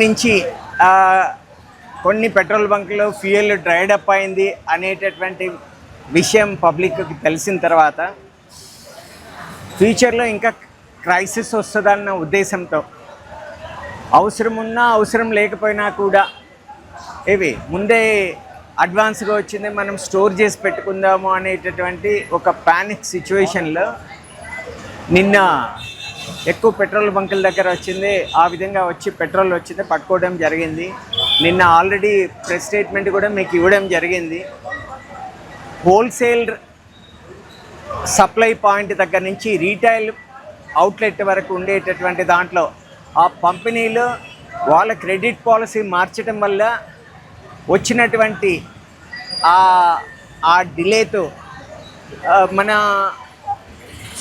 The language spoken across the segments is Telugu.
నుంచి కొన్ని పెట్రోల్ బంకులో ఫ్యూయల్ డ్రైడ్ అప్ అయింది అనేటటువంటి విషయం పబ్లిక్కి తెలిసిన తర్వాత ఫ్యూచర్లో ఇంకా క్రైసిస్ వస్తుందన్న ఉద్దేశంతో అవసరం ఉన్నా అవసరం లేకపోయినా కూడా ముందే అడ్వాన్స్గా వచ్చింది మనం స్టోర్ చేసి పెట్టుకుందాము అనేటటువంటి ఒక ప్యానిక్ సిచ్యువేషన్లో నిన్న ఎక్కువ పెట్రోల్ బంకుల దగ్గర వచ్చింది. ఆ విధంగా వచ్చి పెట్రోల్ వచ్చింది పట్టుకోవడం జరిగింది. నిన్న ఆల్రెడీ ప్రెస్ స్టేట్మెంట్ కూడా మీకు ఇవ్వడం జరిగింది. హోల్సేల్ సప్లై పాయింట్ దగ్గర నుంచి రీటైల్ అవుట్లెట్ వరకు ఉండేటటువంటి దాంట్లో ఆ పంపిణీలో వాళ్ళ క్రెడిట్ పాలసీ మార్చడం వల్ల వచ్చినటువంటి ఆ డిలేతో మన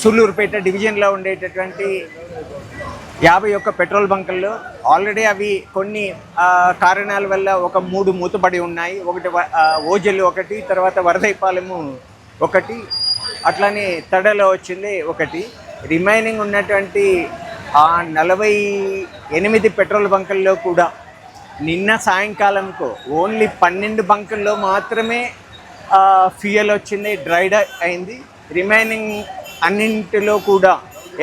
సూళ్ళూరుపేట డివిజన్లో ఉండేటటువంటి 51 పెట్రోల్ బంకుల్లో ఆల్రెడీ అవి కొన్ని కారణాల వల్ల ఒక 3 మూతపడి ఉన్నాయి. ఒకటి ఓజెలు, ఒకటి తర్వాత వరదైపాలెము, ఒకటి అట్లానే తడలో వచ్చింది, ఒకటి రిమైనింగ్ ఉన్నటువంటి 48 పెట్రోల్ బంకుల్లో కూడా నిన్న సాయంకాలంకు ఓన్లీ 12 బంకుల్లో మాత్రమే ఫ్యూయల్ వచ్చింది, డ్రైడ్ అయింది. రిమైనింగ్ అన్నింటిలో కూడా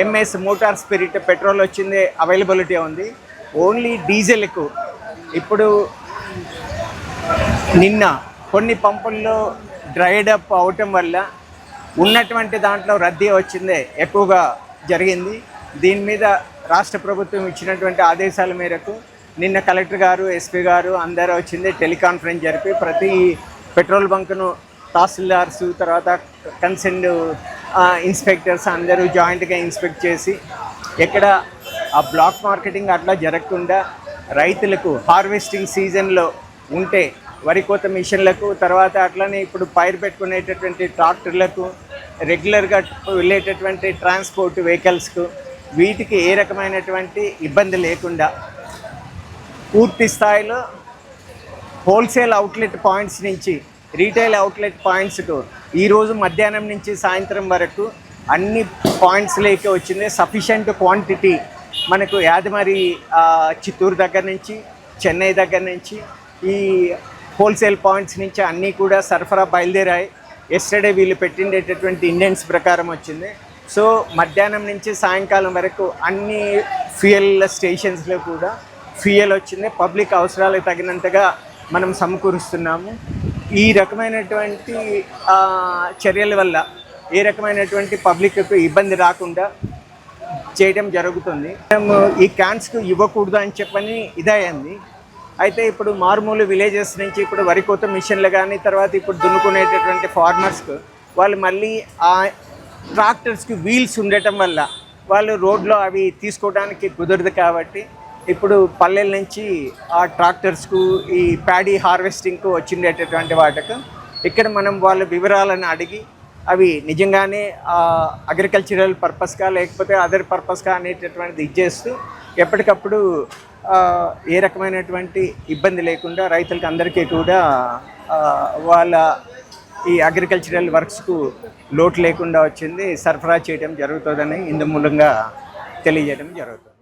ఎంఎస్ మోటార్ స్పిరిట్ పెట్రోల్ వచ్చింది, అవైలబిలిటీ ఉంది. ఓన్లీ డీజిల్కు ఇప్పుడు నిన్న కొన్ని పంపుల్లో డ్రైడ్ అప్ అవటం వల్ల ఉన్నటువంటి దాంట్లో రద్దీ వచ్చింది ఎక్కువగా జరిగింది. దీని మీద రాష్ట్ర ప్రభుత్వం ఇచ్చినటువంటి ఆదేశాల మేరకు నిన్న కలెక్టర్ గారు, ఎస్పీ గారు అందరూ వచ్చింది టెలికాన్ఫరెన్స్ జరిపి ప్రతి పెట్రోల్ బంకును తహసీల్దార్స్ తర్వాత కన్సర్న్డ్ ఇన్స్పెక్టర్స్ అందరూ జాయింట్గా ఇన్స్పెక్ట్ చేసి ఎక్కడ ఆ బ్లాక్ మార్కెటింగ్ అట్లా జరగకుండా రైతులకు హార్వెస్టింగ్ సీజన్లో ఉంటే వరి కోత మిషన్లకు తర్వాత అట్లనే ఇప్పుడు పైరు పెట్టుకునేటటువంటి ట్రాక్టర్లకు రెగ్యులర్గా వెళ్ళేటటువంటి ట్రాన్స్పోర్ట్ వెహికల్స్కు వీటికి ఏ రకమైనటువంటి ఇబ్బంది లేకుండా పూర్తి స్థాయిలో హోల్సేల్ అవుట్లెట్ పాయింట్స్ నుంచి రీటైల్ అవుట్లెట్ పాయింట్స్కు ఈరోజు మధ్యాహ్నం నుంచి సాయంత్రం వరకు అన్ని పాయింట్స్లోకి వచ్చింది. సఫిషియంట్ క్వాంటిటీ మనకు యాదమరి చిత్తూరు దగ్గర నుంచి చెన్నై దగ్గర నుంచి ఈ హోల్సేల్ పాయింట్స్ నుంచి అన్నీ కూడా సరఫరా బయలుదేరాయి. ఎస్టర్డే వీళ్ళు పెట్టిండేటటువంటి ఇండెన్స్ ప్రకారం వచ్చింది. సో మధ్యాహ్నం నుంచి సాయంకాలం వరకు అన్ని ఫ్యూయల్ స్టేషన్స్లో కూడా ఫ్యూయల్ వచ్చింది. పబ్లిక్ అవసరాలకు తగినంతగా మనం సమకూరుస్తున్నాము. ఈ రకమైనటువంటి చర్యల వల్ల ఏ రకమైనటువంటి పబ్లిక్కు ఇబ్బంది రాకుండా చేయడం జరుగుతుంది. మేము ఈ క్యాన్స్కు ఇవ్వకూడదు అని చెప్పని ఇదయింది. అయితే ఇప్పుడు మారుమూల విలేజెస్ నుంచి ఇప్పుడు వరి కోత మిషన్లు కానీ తర్వాత ఇప్పుడు దున్నుకునేటటువంటి ఫార్మర్స్కు వాళ్ళు మళ్ళీ ఆ ట్రాక్టర్స్కి వీల్స్ ఉండటం వల్ల వాళ్ళు రోడ్లో అవి తీసుకోవడానికి కుదరదు. కాబట్టి ఇప్పుడు పల్లెల నుంచి ఆ ట్రాక్టర్స్కు ఈ ప్యాడీ హార్వెస్టింగ్కు వచ్చిండేటటువంటి వాటికి ఇక్కడ మనం వాళ్ళ వివరాలను అడిగి అవి నిజంగానే అగ్రికల్చరల్ పర్పస్గా లేకపోతే అదర్ పర్పస్గా అనేటటువంటిది ఇచ్చేస్తూ ఎప్పటికప్పుడు ఏ రకమైనటువంటి ఇబ్బంది లేకుండా రైతులకి అందరికీ కూడా వాళ్ళ ఈ అగ్రికల్చరల్ వర్క్స్కు లోటు లేకుండా వచ్చింది సరఫరా చేయడం జరుగుతుందని ఇందు మూలంగా తెలియజేయడం జరుగుతుంది.